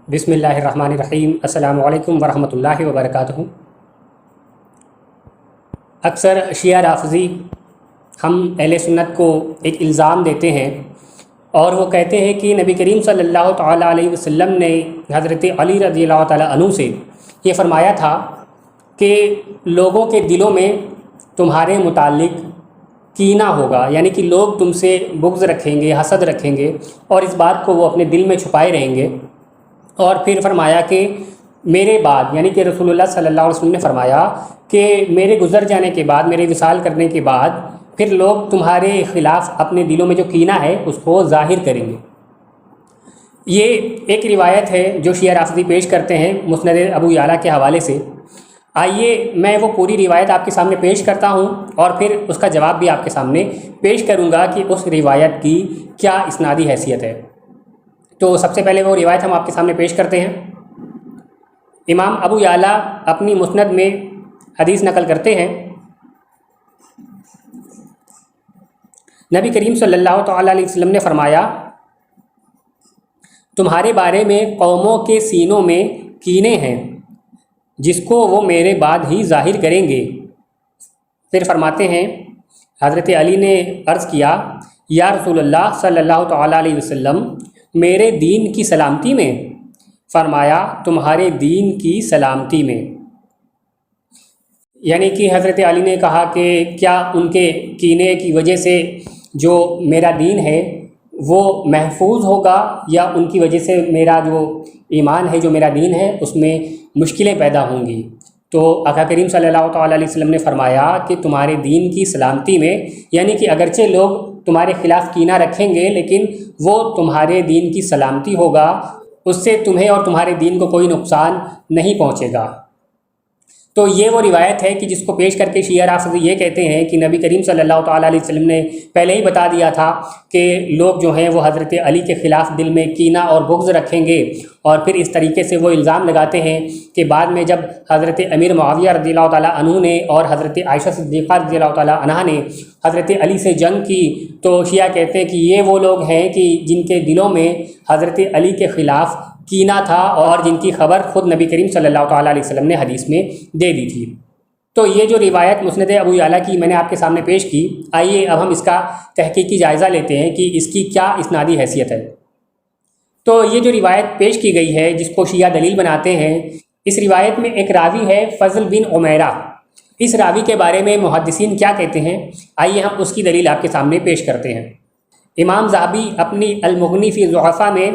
بسم اللہ الرحمن الرحیم۔ السلام علیکم ورحمۃ اللہ وبرکاتہ۔ اکثر شیعہ رافضی ہم اہل سنت کو ایک الزام دیتے ہیں اور وہ کہتے ہیں کہ نبی کریم صلی اللہ تعالیٰ علیہ وسلم نے حضرت علی رضی اللہ تعالیٰ عنہ سے یہ فرمایا تھا کہ لوگوں کے دلوں میں تمہارے متعلق کینہ ہوگا، یعنی کہ لوگ تم سے بغض رکھیں گے، حسد رکھیں گے اور اس بات کو وہ اپنے دل میں چھپائے رہیں گے۔ اور پھر فرمایا کہ میرے بعد، یعنی کہ رسول اللہ صلی اللہ علیہ وسلم نے فرمایا کہ میرے گزر جانے کے بعد، میرے وصال کرنے کے بعد پھر لوگ تمہارے خلاف اپنے دلوں میں جو کینہ ہے اس کو ظاہر کریں گے۔ یہ ایک روایت ہے جو شیعہ رافضی پیش کرتے ہیں مسند ابو یعلا کے حوالے سے۔ آئیے میں وہ پوری روایت آپ کے سامنے پیش کرتا ہوں اور پھر اس کا جواب بھی آپ کے سامنے پیش کروں گا کہ اس روایت کی کیا اسنادی حیثیت ہے۔ تو سب سے پہلے وہ روایت ہم آپ کے سامنے پیش کرتے ہیں۔ امام ابو یعلا اپنی مسند میں حدیث نقل کرتے ہیں، نبی کریم صلی اللہ تعالیٰ علیہ وسلم نے فرمایا، تمہارے بارے میں قوموں کے سینوں میں کینے ہیں جس کو وہ میرے بعد ہی ظاہر کریں گے۔ پھر فرماتے ہیں حضرت علی نے عرض کیا، یا رسول اللہ صلی اللہ تعالیٰ علیہ وسلم، میرے دین کی سلامتی میں؟ فرمایا، تمہارے دین کی سلامتی میں۔ یعنی کہ حضرت علی نے کہا کہ کیا ان کے کینے کی وجہ سے جو میرا دین ہے وہ محفوظ ہوگا، یا ان کی وجہ سے میرا جو ایمان ہے، جو میرا دین ہے، اس میں مشکلیں پیدا ہوں گی؟ تو آقا کریم صلی اللہ تعالیٰ علیہ وسلم نے فرمایا کہ تمہارے دین کی سلامتی میں، یعنی کہ اگرچہ لوگ تمہارے خلاف کینہ رکھیں گے لیکن وہ تمہارے دین کی سلامتی ہوگا، اس سے تمہیں اور تمہارے دین کو کوئی نقصان نہیں پہنچے گا۔ تو یہ وہ روایت ہے کہ جس کو پیش کر کے شیعہ رافضی یہ کہتے ہیں کہ نبی کریم صلی اللہ تعالیٰ علیہ وسلم نے پہلے ہی بتا دیا تھا کہ لوگ جو ہیں وہ حضرت علی کے خلاف دل میں کینہ اور بغض رکھیں گے، اور پھر اس طریقے سے وہ الزام لگاتے ہیں کہ بعد میں جب حضرت امیر معاویہ رضی اللہ تعالیٰ عنہ نے اور حضرت عائشہ صدیقہ رضی اللہ تعالیٰ عنہا نے حضرت علی سے جنگ کی، تو شیعہ کہتے ہیں کہ یہ وہ لوگ ہیں کہ جن کے دلوں میں حضرت علی کے خلاف کینہ تھا اور جن کی خبر خود نبی کریم صلی اللہ تعالیٰ علیہ وسلم نے حدیث میں دے دی تھی۔ تو یہ جو روایت مسند ابو یعلا کی میں نے آپ کے سامنے پیش کی، آئیے اب ہم اس کا تحقیقی جائزہ لیتے ہیں کہ اس کی کیا اسنادی حیثیت ہے۔ تو یہ جو روایت پیش کی گئی ہے جس کو شیعہ دلیل بناتے ہیں، اس روایت میں ایک راوی ہے فضل بن عمیرہ۔ اس راوی کے بارے میں محدثین کیا کہتے ہیں، آئیے ہم اس کی دلیل آپ کے سامنے پیش کرتے ہیں۔ امام ذہبی اپنی المغنی فی الضعفاء میں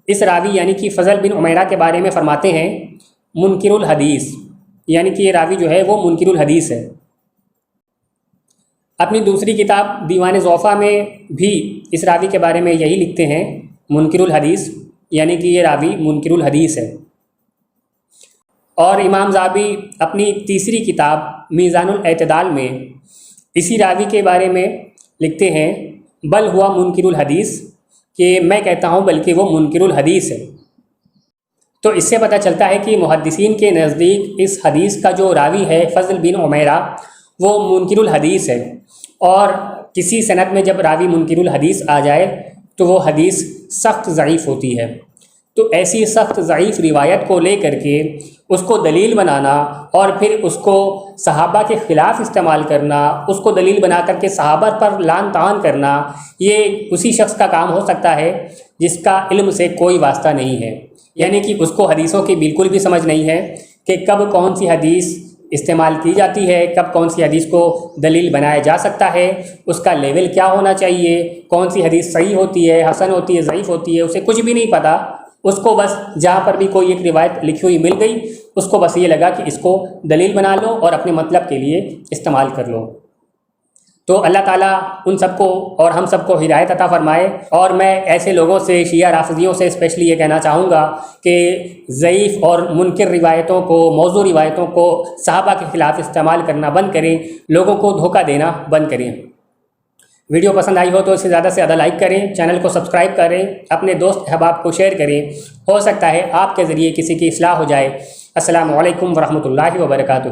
اس راوی یعنی کہ فضل بن عمیرہ کے بارے میں فرماتے ہیں منکر الحدیث، یعنی کہ یہ راوی جو ہے وہ منکر الحدیث ہے۔ اپنی دوسری کتاب دیوان ضعفاء میں بھی اس راوی کے بارے میں یہی لکھتے ہیں منکر الحدیث، یعنی کہ یہ راوی منکر الحدیث ہے۔ اور امام ذہبی اپنی تیسری کتاب میزان الاعتدال میں اسی راوی کے بارے میں لکھتے ہیں بل ہوا منکر الحدیث، کہ میں کہتا ہوں بلکہ وہ منکر الحدیث ہے۔ تو اس سے پتہ چلتا ہے کہ محدثین کے نزدیک اس حدیث کا جو راوی ہے فضل بن عمیرہ وہ منکر الحدیث ہے، اور کسی سند میں جب راوی منکر الحدیث آ جائے تو وہ حدیث سخت ضعیف ہوتی ہے۔ تو ایسی سخت ضعیف روایت کو لے کر کے اس کو دلیل بنانا اور پھر اس کو صحابہ کے خلاف استعمال کرنا، اس کو دلیل بنا کر کے صحابہ پر لعن طعن کرنا، یہ اسی شخص کا کام ہو سکتا ہے جس کا علم سے کوئی واسطہ نہیں ہے، یعنی کہ اس کو حدیثوں کی بالکل بھی سمجھ نہیں ہے کہ کب کون سی حدیث استعمال کی جاتی ہے، کب کون سی حدیث کو دلیل بنایا جا سکتا ہے، اس کا لیول کیا ہونا چاہیے، کون سی حدیث صحیح ہوتی ہے، حسن ہوتی ہے، ضعیف ہوتی ہے، اسے کچھ بھی نہیں پتہ۔ اس کو بس جہاں پر بھی کوئی ایک روایت لکھی ہوئی مل گئی، اس کو بس یہ لگا کہ اس کو دلیل بنا لو اور اپنے مطلب کے لیے استعمال کر لو۔ تو اللہ تعالیٰ ان سب کو اور ہم سب کو ہدایت عطا فرمائے۔ اور میں ایسے لوگوں سے، شیعہ رافضیوں سے اسپیشلی یہ کہنا چاہوں گا کہ ضعیف اور منکر روایتوں کو، موضوع روایتوں کو صحابہ کے خلاف استعمال کرنا بند کریں، لوگوں کو دھوکہ دینا بند کریں۔ ویڈیو پسند آئی ہو تو اسے زیادہ سے زیادہ لائک کریں، چینل کو سبسکرائب کریں، اپنے دوست احباب کو شیئر کریں، ہو سکتا ہے آپ کے ذریعے کسی کی اصلاح ہو جائے۔ السلام علیکم ورحمۃ اللہ وبرکاتہ۔